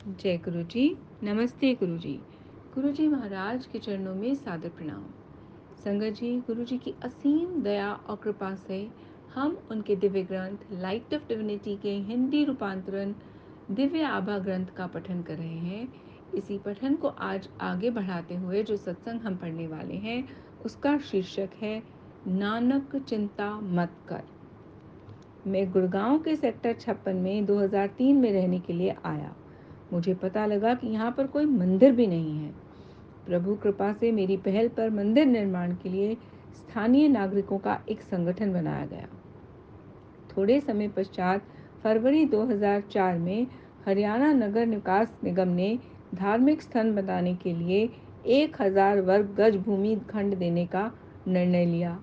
जय गुरु जी। नमस्ते गुरु जी। गुरु जी महाराज के चरणों में सादर प्रणाम। संगत जी, गुरु जी की असीम दया और कृपा से हम उनके दिव्य ग्रंथ लाइट ऑफ डिविनिटी के हिंदी रूपांतरण दिव्य आभा ग्रंथ का पठन कर रहे हैं। इसी पठन को आज आगे बढ़ाते हुए जो सत्संग हम पढ़ने वाले हैं उसका शीर्षक है नानक चिंता मत कर। मैं गुड़गांव के सेक्टर 56 में 2003 में रहने के लिए आया। मुझे पता लगा कि यहाँ पर कोई मंदिर भी नहीं है। प्रभु कृपा से मेरी पहल पर मंदिर निर्माण के लिए स्थानीय नागरिकों का एक संगठन बनाया गया। थोड़े समय पश्चात फरवरी 2004 में हरियाणा नगर विकास निगम ने धार्मिक स्थल बनाने के लिए 1000 वर्ग गज भूमि खंड देने का निर्णय लिया।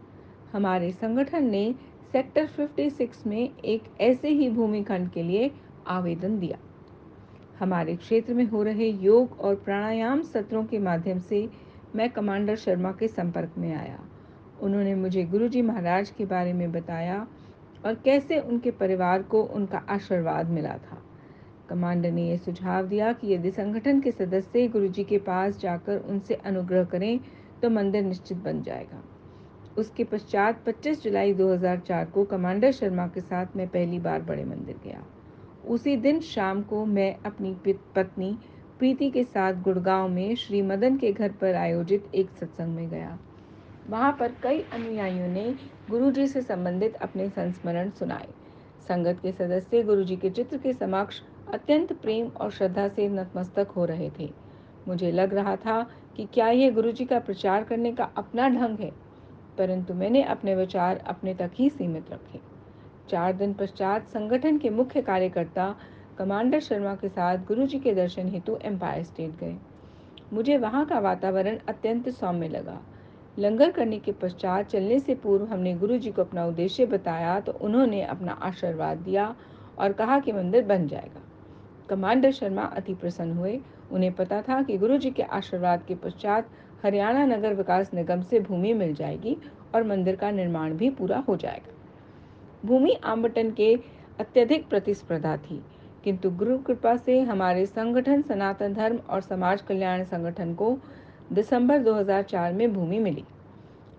हमारे संगठन ने सेक्टर 56 में एक ऐसे ही भूमि खंड के लिए आवेदन दिया। हमारे क्षेत्र में हो रहे योग और प्राणायाम सत्रों के माध्यम से मैं कमांडर शर्मा के संपर्क में आया। उन्होंने मुझे गुरुजी महाराज के बारे में बताया और कैसे उनके परिवार को उनका आशीर्वाद मिला था। कमांडर ने यह सुझाव दिया कि यदि संगठन के सदस्य गुरुजी के पास जाकर उनसे अनुग्रह करें तो मंदिर निश्चित बन जाएगा। उसके पश्चात 25 जुलाई 2004 को कमांडर शर्मा के साथ मैं पहली बार बड़े मंदिर गया। उसी दिन शाम को मैं अपनी पत्नी प्रीति के साथ गुड़गांव में श्री मदन के घर पर आयोजित एक सत्संग में गया। वहां पर कई अनुयायियों ने गुरुजी से संबंधित अपने संस्मरण सुनाए। संगत के सदस्य गुरुजी के चित्र के समक्ष अत्यंत प्रेम और श्रद्धा से नतमस्तक हो रहे थे। मुझे लग रहा था कि क्या यह गुरुजी का प्रचार करने का अपना ढंग है, परंतु मैंने अपने विचार अपने तक ही सीमित रखे। 4 दिन पश्चात संगठन के मुख्य कार्यकर्ता कमांडर शर्मा के साथ गुरुजी के दर्शन हेतु एम्पायर स्टेट गए। मुझे वहां का वातावरण अत्यंत सौम्य लगा। लंगर करने के पश्चात चलने से पूर्व हमने गुरुजी को अपना उद्देश्य बताया तो उन्होंने अपना आशीर्वाद दिया और कहा कि मंदिर बन जाएगा। कमांडर शर्मा अति प्रसन्न हुए। उन्हें पता था कि गुरुजी के आशीर्वाद के पश्चात हरियाणा नगर विकास निगम से भूमि मिल जाएगी और मंदिर का निर्माण भी पूरा हो जाएगा। भूमि आवंटन के अत्यधिक प्रतिस्पर्धा थी, किंतु गुरु कृपा से हमारे संगठन सनातन धर्म और समाज कल्याण संगठन को दिसंबर 2004 में भूमि मिली।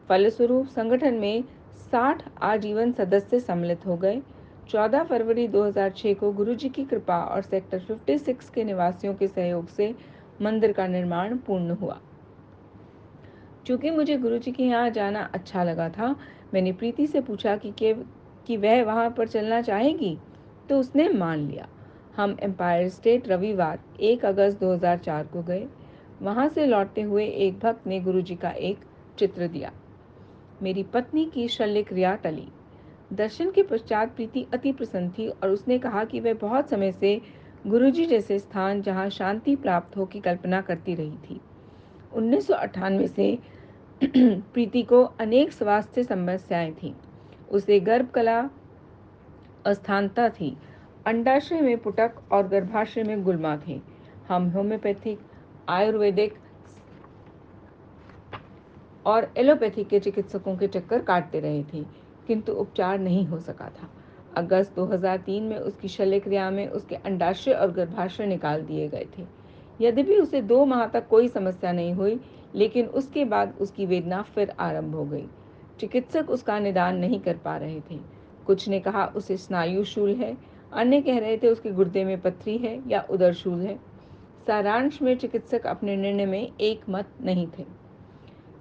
फलस्वरूप संगठन में 60 आजीवन सदस्य सम्मिलित हो गए। 14 फरवरी 2006 को गुरुजी की कृपा और सेक्टर 56 के निवासियों के सहयोग से मंदिर का निर्माण पूर्ण हुआ। चूंकि मुझे गुरुजी के यहाँ जाना अच्छा लगा था, मैंने प्रीति से पूछा कि वह वहाँ पर चलना चाहेगी, तो उसने मान लिया। हम एम्पायर स्टेट रविवार 1 अगस्त 2004 को गए। वहाँ से लौटते हुए एक भक्त ने गुरुजी का एक चित्र दिया। मेरी पत्नी की शल्य क्रिया टली। दर्शन के पश्चात प्रीति अति प्रसन्न थी और उसने कहा कि वह बहुत समय से गुरुजी जैसे स्थान जहाँ शांति प्राप्त हो की कल्पना करती रही थी। 1998 से प्रीति को अनेक स्वास्थ्य समस्याएं थीं। उसे गर्भकला अस्थानता थी। अंडाशय में पुटक और गर्भाशय में गुल्मा थे। हम होम्योपैथिक, आयुर्वेदिक और एलोपैथिक के चिकित्सकों के चक्कर काटते रहे थे, किंतु उपचार नहीं हो सका था। अगस्त 2003 में उसकी शल्य क्रिया में उसके अंडाशय और गर्भाशय निकाल दिए गए थे। यद्यपि उसे 2 माह तक कोई समस्या नहीं हुई, लेकिन उसके बाद उसकी वेदना फिर आरंभ हो गई। चिकित्सक उसका निदान नहीं कर पा रहे थे। कुछ ने कहा उसे स्नायु शूल है, अन्य कह रहे थे उसके गुर्दे में पथरी है या उदर शूल है। सारांश में चिकित्सक अपने निर्णय में एक मत नहीं थे।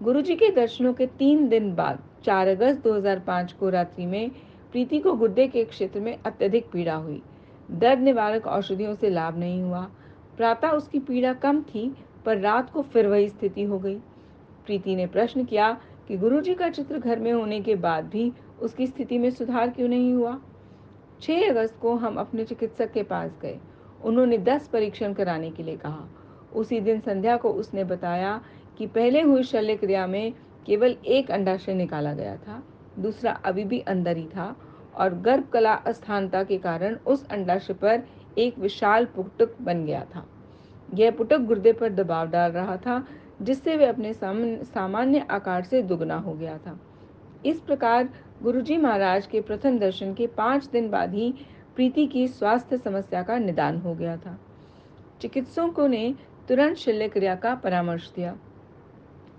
गुरुजी के दर्शनों के 3 दिन बाद 4 अगस्त 2005 को रात्रि में प्रीति को गुर्दे के क्षेत्र में अत्यधिक पीड़ा हुई। दर्द निवारक औषधियों से लाभ नहीं हुआ। प्रातः उसकी पीड़ा कम थी, पर रात को फिर वही स्थिति हो गई। प्रीति ने प्रश्न किया कि गुरुजी का चित्र घर में होने के बाद भी उसकी स्थिति में सुधार क्यों नहीं हुआ। 6 अगस्त को हम अपने चिकित्सक के पास गए। उन्होंने 10 परीक्षण कराने के लिए कहा। उसी दिन संध्या को उसने बताया कि पहले हुई शल्य क्रिया में केवल एक अंडाशय निकाला गया था, दूसरा अभी भी अंदर ही था और गर्भकला अस्थानता के कारण उस अंडाशय पर एक विशाल पुटक बन गया था। यह पुटक गुर्दे पर दबाव डाल रहा था, जिससे वह अपने सामान्य आकार से दुगना हो गया था। इस प्रकार गुरुजी महाराज के प्रथम दर्शन के 5 दिन बाद ही प्रीति की स्वास्थ्य समस्या का निदान हो गया था। चिकित्सकों ने तुरंत शल्य क्रिया का परामर्श दिया।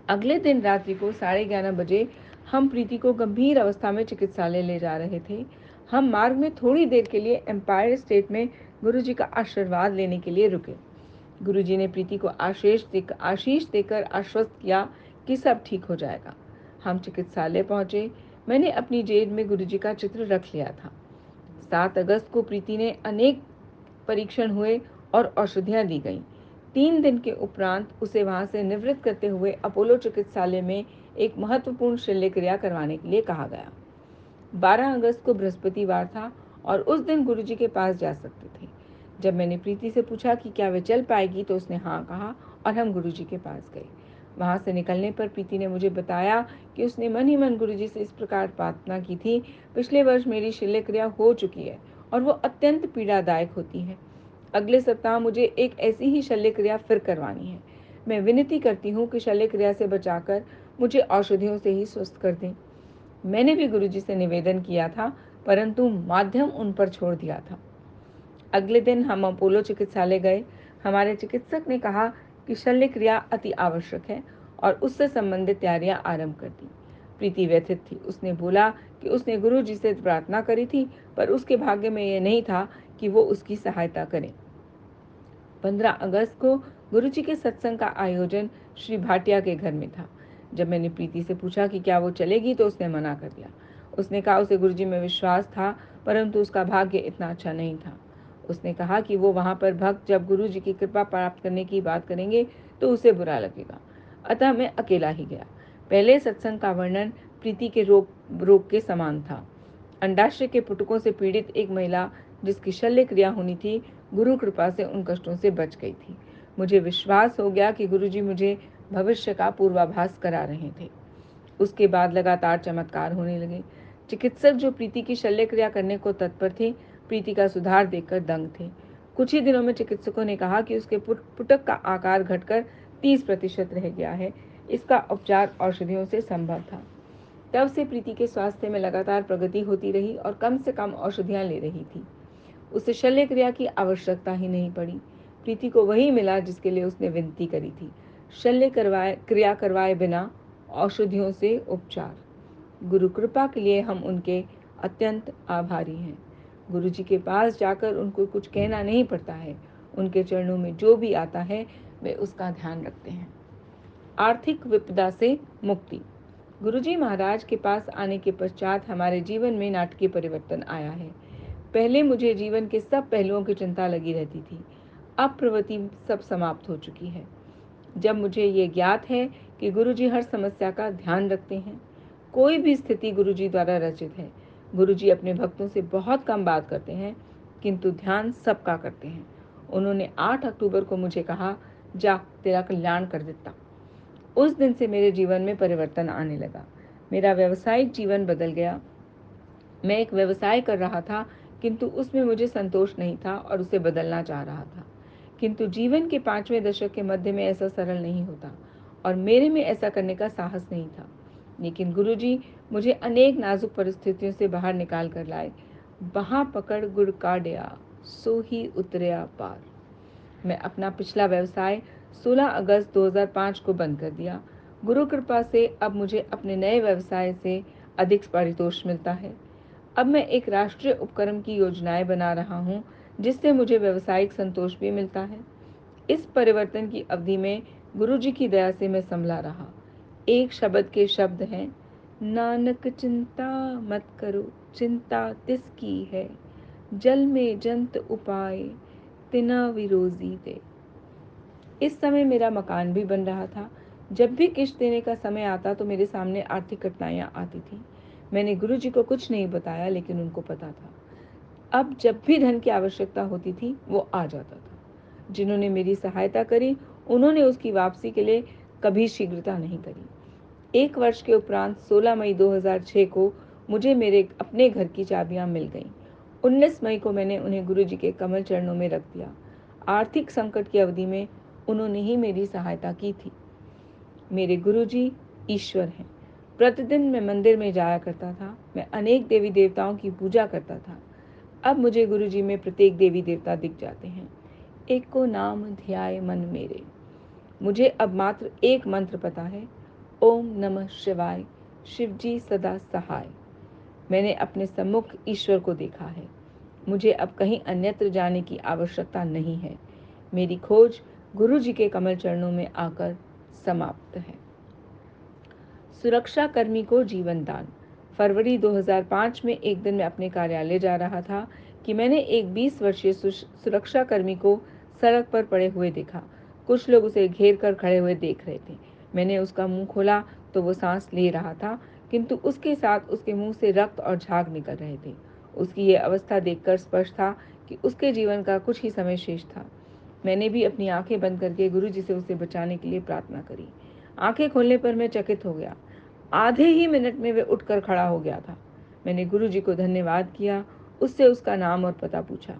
अगले दिन रात्रि को 11:30 बजे हम प्रीति को गंभीर अवस्था में चिकित्सालय ले जा रहे थे। हम मार्ग में थोड़ी देर के लिए एम्पायर स्टेट में गुरुजी का आशीर्वाद लेने के लिए रुके। गुरुजी ने प्रीति को आशीष देकर आश्वस्त किया कि सब ठीक हो जाएगा। हम चिकित्सालय पहुंचे। मैंने अपनी जेब में गुरुजी का चित्र रख लिया था। 7 अगस्त को प्रीति ने अनेक परीक्षण हुए और औषधियां दी गईं। 3 दिन के उपरांत उसे वहां से निवृत्त करते हुए अपोलो चिकित्सालय में एक महत्वपूर्ण शल्य क्रिया करवाने के लिए कहा गया। 12 अगस्त को बृहस्पतिवार था और उस दिन गुरुजी के पास जा सकते थे। जब मैंने प्रीति से पूछा कि क्या वे चल पाएगी तो उसने हाँ कहा और हम गुरुजी के पास गए। वहां से निकलने पर प्रीति ने मुझे बताया कि उसने मन ही मन गुरुजी से इस प्रकार प्रार्थना की थी, पिछले वर्ष मेरी शल्य क्रिया हो चुकी है और वो अत्यंत पीड़ादायक होती है। अगले सप्ताह मुझे एक ऐसी ही शल्य क्रिया फिर करवानी है। मैं विनती करती हूँ कि शल्य क्रिया से बचाकर मुझे औषधियों से ही स्वस्थ कर दें। मैंने भी गुरुजी से निवेदन किया था, परंतु माध्यम उन पर छोड़ दिया था। अगले दिन हम अपोलो चिकित्सालय गए। हमारे चिकित्सक ने कहा कि शल्य क्रिया अति आवश्यक है और उससे संबंधित तैयारियां आरंभ कर दी। प्रीति व्यथित थी। उसने बोला कि उसने गुरुजी से प्रार्थना करी थी, पर उसके भाग्य में यह नहीं था कि वो उसकी सहायता करें। 15 अगस्त को गुरुजी के सत्संग का आयोजन श्री भाटिया के घर में था। जब मैंने प्रीति से पूछा कि क्या वो चलेगी तो उसने मना कर दिया। उसने कहा उसे गुरुजी में विश्वास था, परंतु उसका भाग्य इतना अच्छा नहीं था। उसने कहा कि वो वहां पर भक्त जब गुरुजी की कृपा प्राप्त करने की बात करेंगे तो उसे बुरा लगेगा। अतः मैं अकेला ही गया। पहले सत्संग का वर्णन प्रीति के रोग के समान था। अंडाशय के पुटकों से पीड़ित एक महिला जिसकी शल्य क्रिया होनी थी, गुरु कृपा से उन कष्टों से बच गई थी। मुझे विश्वास हो गया कि गुरुजी मुझे भविष्य का पूर्वाभास करा रहे थे। उसके बाद लगातार चमत्कार होने लगे। चिकित्सक जो प्रीति की शल्य क्रिया करने को तत्पर थे, प्रीति का सुधार देखकर दंग थे। कुछ ही दिनों में चिकित्सकों ने कहा कि उसके पुटक का आकार घटकर 30% रह गया है। इसका उपचार औषधियों से संभव था। तब से प्रीति के स्वास्थ्य में लगातार प्रगति होती रही और कम से कम औषधियां ले रही थी। उसे शल्य क्रिया की आवश्यकता ही नहीं पड़ी। प्रीति को वही मिला जिसके लिए उसने विनती करी थी, शल्य क्रिया करवाए बिना औषधियों से उपचार। गुरु कृपा के लिए हम उनके अत्यंत आभारी हैं। गुरु जी के पास जाकर उनको कुछ कहना नहीं पड़ता है। उनके चरणों में जो भी आता है वे उसका ध्यान रखते हैं। आर्थिक विपदा से मुक्ति। गुरुजी महाराज के पास आने के पश्चात हमारे जीवन में नाटकीय परिवर्तन आया है। पहले मुझे जीवन के सब पहलुओं की चिंता लगी रहती थी। अब प्रवृत्ति सब समाप्त हो चुकी है। जब मुझे ये ज्ञात है कि गुरुजी हर समस्या का ध्यान रखते हैं। कोई भी स्थिति गुरुजी द्वारा रचित है। गुरुजी अपने भक्तों से बहुत कम बात करते हैं, किंतु ध्यान सबका करते हैं। उन्होंने 8 अक्टूबर को मुझे कहा, जा तेरा कल्याण कर देता। उस दिन से मेरे जीवन में परिवर्तन आने लगा। मेरा व्यावसायिक जीवन बदल गया। मैं एक व्यवसाय कर रहा था, किंतु उसमें मुझे संतोष नहीं था और उसे बदलना चाह रहा था। किंतु जीवन के 5वें दशक के मध्य में ऐसा सरल नहीं होता और मेरे में ऐसा करने का साहस नहीं था। लेकिन गुरुजी मुझे अनेक नाजुक परिस्थितियों से बाहर निकाल कर लाए। वहां पकड़ गुड़ काढ़िया, सो ही उतरिया पार। मैं अपना पिछला व्यवसाय 16 अगस्त 2005 को बंद कर दिया। गुरु कृपा से अब मुझे अपने नए व्यवसाय से अधिक पारितोष मिलता है। अब मैं एक राष्ट्रीय उपक्रम की योजनाएं बना रहा हूं, जिससे मुझे व्यावसायिक संतोष भी मिलता है। इस परिवर्तन की अवधि में गुरु जी की दया से मैं संभला रहा। एक शब्द के शब्द हैं, नानक चिंता मत करो, चिंता तिसकी है, जल में जंत उपाय, तिना विरोजी दे। इस समय मेरा मकान भी बन रहा था। जब भी किश्त देने का समय आता तो मेरे सामने आर्थिक कठिनाइयां आती थी। मैंने गुरुजी को कुछ नहीं बताया, लेकिन उनको पता था। अब जब भी धन की आवश्यकता होती थी वो आ जाता था। जिन्होंने मेरी सहायता करी उन्होंने उसकी वापसी के लिए कभी शीघ्रता नहीं करी। 1 वर्ष के उपरांत 16 मई 2006 को मुझे मेरे अपने घर की चाबियां मिल गईं। 19 मई को मैंने उन्हें गुरुजी के कमल चरणों में रख दिया। आर्थिक संकट की अवधि में उन्होंने ही मेरी सहायता की थी। मेरे गुरुजी ईश्वर हैं। प्रतिदिन मैं मंदिर में जाया करता था। मैं अनेक देवी देवताओं की पूजा करता था। अब मुझे गुरुजी में प्रत्येक देवी देवता दिख जाते हैं। एक को नाम ध्याय मन मेरे। मुझे अब मात्र एक मंत्र पता है, ओम नमः शिवाय, शिवजी सदा सहाय। मैंने अपने सम्मुख ईश्वर को देखा है। मुझे अब कहीं अन्यत्र जाने की आवश्यकता नहीं है। मेरी खोज गुरु जी के कमल चरणों में आकर समाप्त है। सुरक्षा कर्मी को जीवन दान। फरवरी 2005 में एक दिन मैं अपने कार्यालय जा रहा था कि मैंने एक 20 वर्षीय सुरक्षा कर्मी को सड़क पर पड़े हुए देखा। कुछ लोग उसे घेर कर खड़े हुए देख रहे थे। मैंने उसका मुंह खोला तो वो सांस ले रहा था, किंतु उसके साथ उसके मुंह से रक्त और झाग निकल रहे थे। उसकी ये अवस्था देखकर स्पष्ट था कि उसके जीवन का कुछ ही समय शेष था। मैंने भी अपनी आंखें बंद करके गुरु जी से उसे बचाने के लिए प्रार्थना करी। आंखें खोलने पर मैं चकित हो गया। आधे ही मिनट में वह उठकर खड़ा हो गया था। मैंने गुरु जी को धन्यवाद किया, उससे उसका नाम और पता पूछा।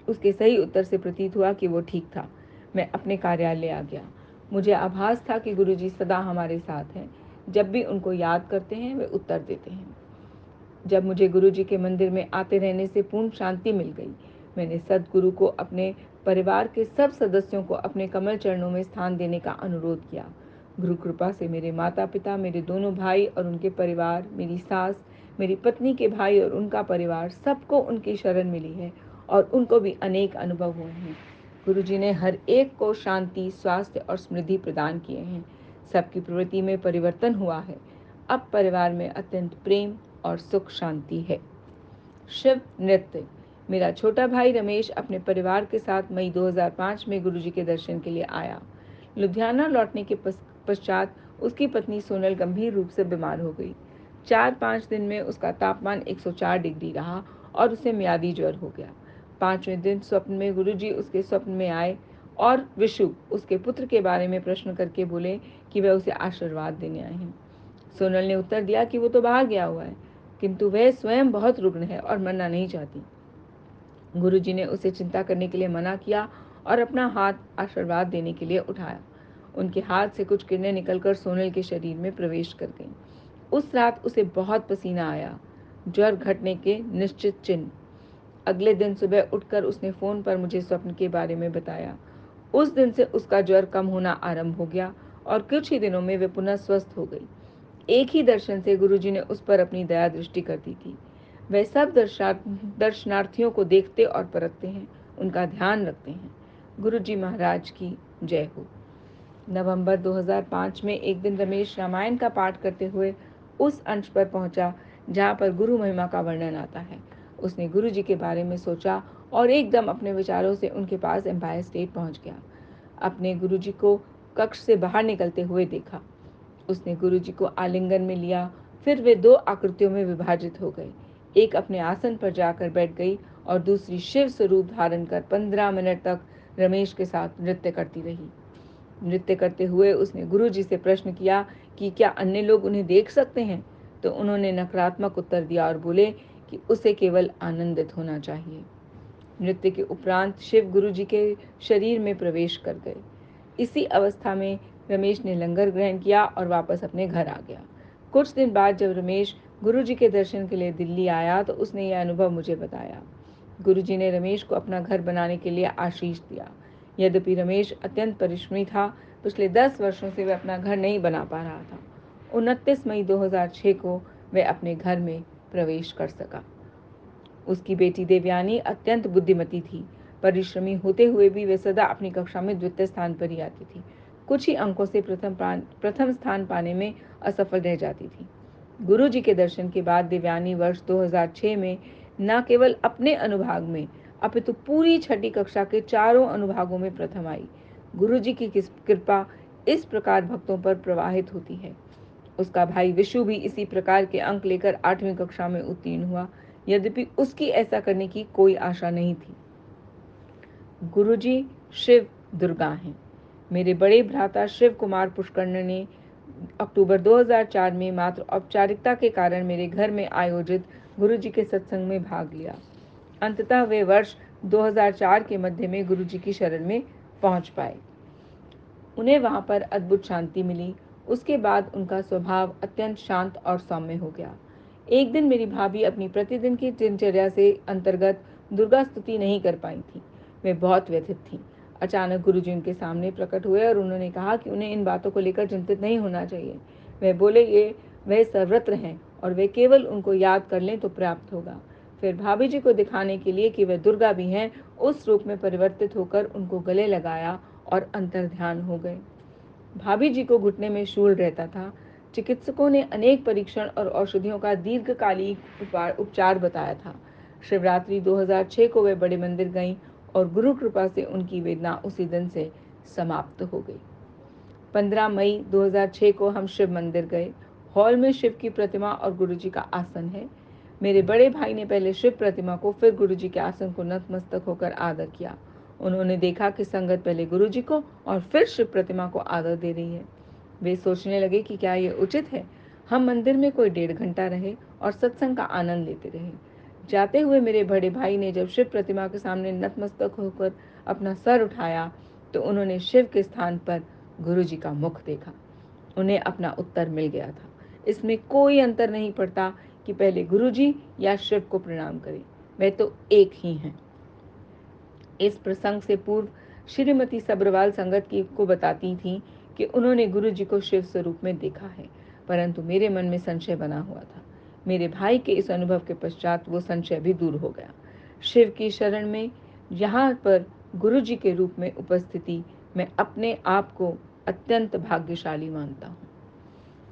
उसके सही उत्तर से प्रतीत हुआ कि वो ठीक था। मैं अपने कार्यालय आ गया। मुझे आभास था कि गुरु जी सदा हमारे साथ हैं। जब भी उनको याद करते हैं वे उत्तर देते हैं। जब मुझे गुरु जी के मंदिर में आते रहने से पूर्ण शांति मिल गई, मैंने सदगुरु को अपने परिवार के सब सदस्यों को अपने कमल चरणों में स्थान देने का अनुरोध किया। गुरु कृपा से मेरे माता पिता, मेरे दोनों भाई और उनके परिवार, मेरी सास, मेरी पत्नी के भाई और उनका परिवार, सबको उनकी शरण मिली है और उनको भी अनेक अनुभव हुए हैं। गुरु जी ने हर एक को शांति, स्वास्थ्य और समृद्धि प्रदान किए हैं। सबकी प्रवृत्ति में परिवर्तन हुआ है। अब परिवार में अत्यंत प्रेम और सुख शांति है। शिव नृत्य। मेरा छोटा भाई रमेश अपने परिवार के साथ मई 2005 में गुरुजी के दर्शन के लिए आया। लुधियाना लौटने के पश्चात उसकी पत्नी सोनल गंभीर रूप से बीमार हो गई। 4-5 दिन में उसका तापमान 104 डिग्री रहा और उसे मियादी ज्वर हो गया। 5वें दिन स्वप्न में गुरुजी उसके स्वप्न में आए और विशु, उसके पुत्र के बारे में प्रश्न करके बोले कि वह उसे आशीर्वाद देने आए हैं। सोनल ने उत्तर दिया कि वो तो बाहर गया हुआ है, किंतु वह स्वयं बहुत रुग्ण है और मरना नहीं चाहती। गुरुजी ने उसे चिंता करने के लिए मना किया और अपना हाथ आशीर्वाद देने के लिए उठाया। उनके हाथ से कुछ किरणें निकलकर सोनल के शरीर में प्रवेश कर गईं। उस रात उसे बहुत पसीना आया, ज्वर घटने के निश्चित चिन्ह। अगले दिन सुबह उठकर उसने फोन पर मुझे स्वप्न के बारे में बताया। उस दिन से उसका ज्वर कम होना आरंभ हो गया और कुछ ही दिनों में वह पुनः स्वस्थ हो गई। एक ही दर्शन से गुरुजी ने उस पर अपनी दया दृष्टि कर दी थी। वे सब दर्शनार्थियों को देखते और परखते हैं, उनका ध्यान रखते हैं। गुरुजी महाराज की जय हो। नवंबर 2005 में एक दिन रमेश रामायण का पाठ करते हुए उस अंश पर पहुंचा जहां पर गुरु महिमा का वर्णन आता है। उसने गुरुजी के बारे में सोचा और एकदम अपने विचारों से उनके पास एम्पायर स्टेट पहुंच गया। अपने गुरुजी को कक्ष से बाहर निकलते हुए देखा। उसने गुरुजी को आलिंगन में लिया। फिर वे 2 आकृतियों में विभाजित हो गए। एक अपने आसन पर जाकर बैठ गई और दूसरी शिव स्वरूप धारण कर 15 मिनट तक रमेश के साथ नृत्य करती रही। नृत्य करते हुए उसने गुरुजी से प्रश्न किया कि क्या अन्य लोग उन्हें देख सकते हैं, तो उन्होंने नकारात्मक उत्तर दिया और बोले कि उसे केवल आनंदित होना चाहिए। नृत्य के उपरांत शिव गुरुजी के शरीर में प्रवेश कर गए। इसी अवस्था में रमेश ने लंगर ग्रहण किया और वापस अपने घर आ गया। कुछ दिन बाद जब रमेश गुरुजी के दर्शन के लिए दिल्ली आया तो उसने यह अनुभव मुझे बताया। गुरुजी ने रमेश को अपना घर बनाने के लिए आशीष दिया। यद्यपि रमेश अत्यंत परिश्रमी था, पिछले 10 वर्षों से वह अपना घर नहीं बना पा रहा था। 29 मई 2006 को वह अपने घर में प्रवेश कर सका। उसकी बेटी देवयानी अत्यंत बुद्धिमती थी। परिश्रमी होते हुए भी वे सदा अपनी कक्षा में द्वितीय स्थान पर ही आती थी। कुछ ही अंकों से प्रथम स्थान पाने में असफल रह जाती थी। गुरु जी के दर्शन के बाद देवयानी वर्ष 2006 में न केवल अपने अनुभाग में अपितु पूरी छठी कक्षा के चारों अनुभागों में प्रथम आई। गुरु जी की कृपा इस प्रकार भक्तों पर प्रवाहित होती है। उसका भाई विशु भी इसी प्रकार के अंक लेकर 8वीं कक्षा में उत्तीर्ण हुआ, यद्यपि उसकी ऐसा करने की कोई आशा नहीं थी। गुरुजी शिव दुर्गा हैं। मेरे बड़े भ्राता शिव कुमार पुष्कर्ण ने अक्टूबर 2004 में मात्र औपचारिकता के कारण मेरे घर में आयोजित गुरुजी के सत्संग में भाग लिया। अंततः वे वर्ष 2004 के मध्य में गुरुजी की शरण में पहुंच पाए। उन्हें वहां पर अद्भुत शांति मिली। उसके बाद उनका स्वभाव अत्यंत शांत और सौम्य हो गया। एक दिन मेरी भाभी अपनी प्रतिदिन की दिनचर्या से अंतर्गत दुर्गा स्तुति नहीं कर पाई थी। वे बहुत व्यथित थीं। अचानक गुरुजी उनके सामने प्रकट हुए और उन्होंने कहा कि उन्हें इन बातों को लेकर चिंतित नहीं होना चाहिए। वह बोले, ये वह सर्वत्र हैं और वे केवल उनको याद कर लें तो पर्याप्त होगा। फिर भाभी जी को दिखाने के लिए कि वह दुर्गा भी हैं, उस रूप में परिवर्तित होकर उनको गले लगाया और अंतर्ध्यान हो गए। भाभी जी को घुटने में शूल रहता था। चिकित्सकों ने अनेक परीक्षण और औषधियों का दीर्घकालिक उपचार बताया था। शिवरात्रि 2006 को वे बड़े मंदिर गईं और गुरु कृपा से उनकी वेदना उसी दिन से समाप्त हो गई। 15 मई 2006 को हम शिव मंदिर गए। हॉल में शिव की प्रतिमा और गुरुजी का आसन है। मेरे बड़े भाई ने पहले शिव प्रतिमा को, फिर गुरुजी के आसन को नतमस्तक होकर आदर किया। उन्होंने देखा कि संगत पहले गुरुजी को और फिर शिव प्रतिमा को आदर दे रही है। वे सोचने लगे कि क्या यह उचित है। हम मंदिर में कोई 1.5 घंटा रहे और सत्संग का आनंद लेते रहे। जाते हुए मेरे बड़े भाई ने जब शिव प्रतिमा के सामने नतमस्तक होकर अपना सर उठाया तो उन्होंने शिव के स्थान पर गुरुजी का मुख देखा। उन्हें अपना उत्तर मिल गया था। इसमें कोई अंतर नहीं पड़ता कि पहले गुरुजी या शिव को प्रणाम करें, वे तो एक ही हैं। इस प्रसंग से पूर्व श्रीमती सब्रवाल संगत को बताती थी कि उन्होंने गुरुजी को शिव स्वरूप में देखा है, परंतु मेरे मन में संशय बना हुआ था। मेरे भाई के इस अनुभव के पश्चात वो संशय भी दूर हो गया। शिव की शरण में यहाँ पर गुरुजी के रूप में उपस्थिति मैं अपने आप को अत्यंत भाग्यशाली मानता हूँ।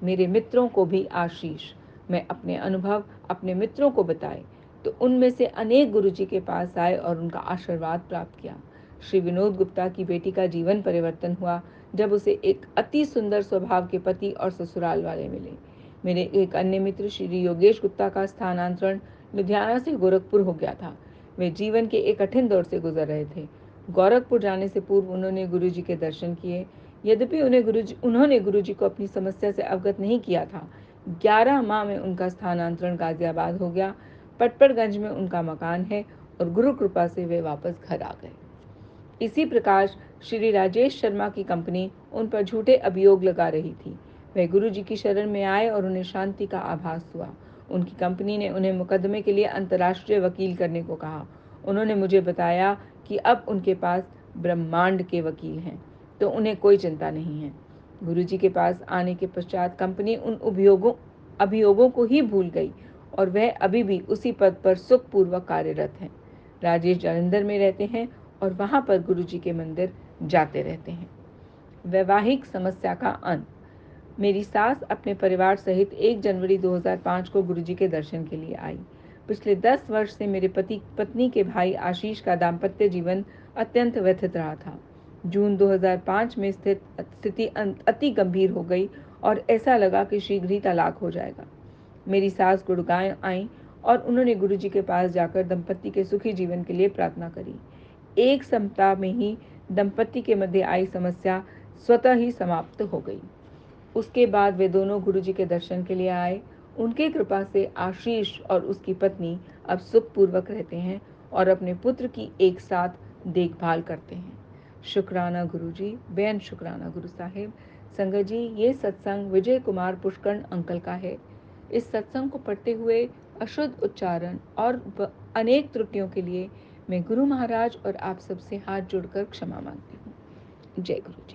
मेरे मित्रों को भी आशीष। मैं अपने अनुभव अपने मित्रों को बताए तो उनमें से अनेक गुरुजी के पास आए और उनका आशीर्वाद प्राप्त किया। श्री विनोद गुप्ता की बेटी का जीवन परिवर्तन हुआ जब उसे एक अति सुंदर स्वभाव के पति और ससुराल वाले मिले। मेरे एक अन्य मित्र श्री योगेश गुप्ता का स्थानांतरण लुधियाना से गोरखपुर हो गया था। वे जीवन के एक कठिन दौर से गुजर रहे थे। गोरखपुर जाने से पूर्व उन्होंने गुरुजी के दर्शन किए। यद्यपि उन्होंने गुरुजी को अपनी समस्या से अवगत नहीं किया था। 11 माह में उनका स्थानांतरण गाजियाबाद हो गया। पटपड़गंज में उनका मकान है और गुरु कृपा से वे वापस घर आ गए। इसी प्रकार श्री राजेश शर्मा की कंपनी उन पर झूठे अभियोग लगा रही थी। वे गुरुजी की शरण में आए और उन्हें शांति का आभास हुआ। उनकी कंपनी ने उन्हें मुकदमे के लिए अंतर्राष्ट्रीय वकील करने को कहा। उन्होंने मुझे बताया कि अब उनके पास ब्रह्मांड के वकील हैं, तो उन्हें कोई चिंता नहीं है। गुरुजी के पास आने के पश्चात कंपनी उन अभियोगों को ही भूल गई और वह अभी भी उसी पद पर सुखपूर्वक कार्यरत हैं। राजेश जालंधर में रहते हैं और वहां पर गुरुजी के मंदिर जाते रहते हैं। वैवाहिक समस्या का अंत। मेरी सास अपने परिवार सहित 1 जनवरी 2005 को गुरुजी के दर्शन के लिए आई। पिछले 10 वर्ष से मेरे पत्नी के भाई आशीष का दाम्पत्य जीवन अत्यंत व्यथित रहा था। जून 2005 में स्थिति अति गंभीर हो गई और ऐसा लगा कि शीघ्र ही तलाक हो जाएगा। मेरी सास गुड़गांव आई और उन्होंने गुरुजी के पास जाकर दंपत्ति के सुखी जीवन के लिए प्रार्थना करी। 1 सप्ताह में ही दंपत्ति के मध्य आई समस्या स्वतः ही समाप्त हो गई। उसके बाद वे दोनों गुरुजी के दर्शन के लिए आए। उनकी कृपा से आशीष और उसकी पत्नी अब सुखपूर्वक रहते हैं और अपने पुत्र की एक साथ देखभाल करते हैं। शुक्राना गुरुजी, बेन शुक्राना गुरु साहिब। संगत जी, ये सत्संग विजय कुमार पुष्करण अंकल का है। इस सत्संग को पढ़ते हुए अशुद्ध उच्चारण और अनेक त्रुटियों के लिए मैं गुरु महाराज और आप सबसे हाथ जोड़कर क्षमा मांगती हूँ। जय गुरु जी।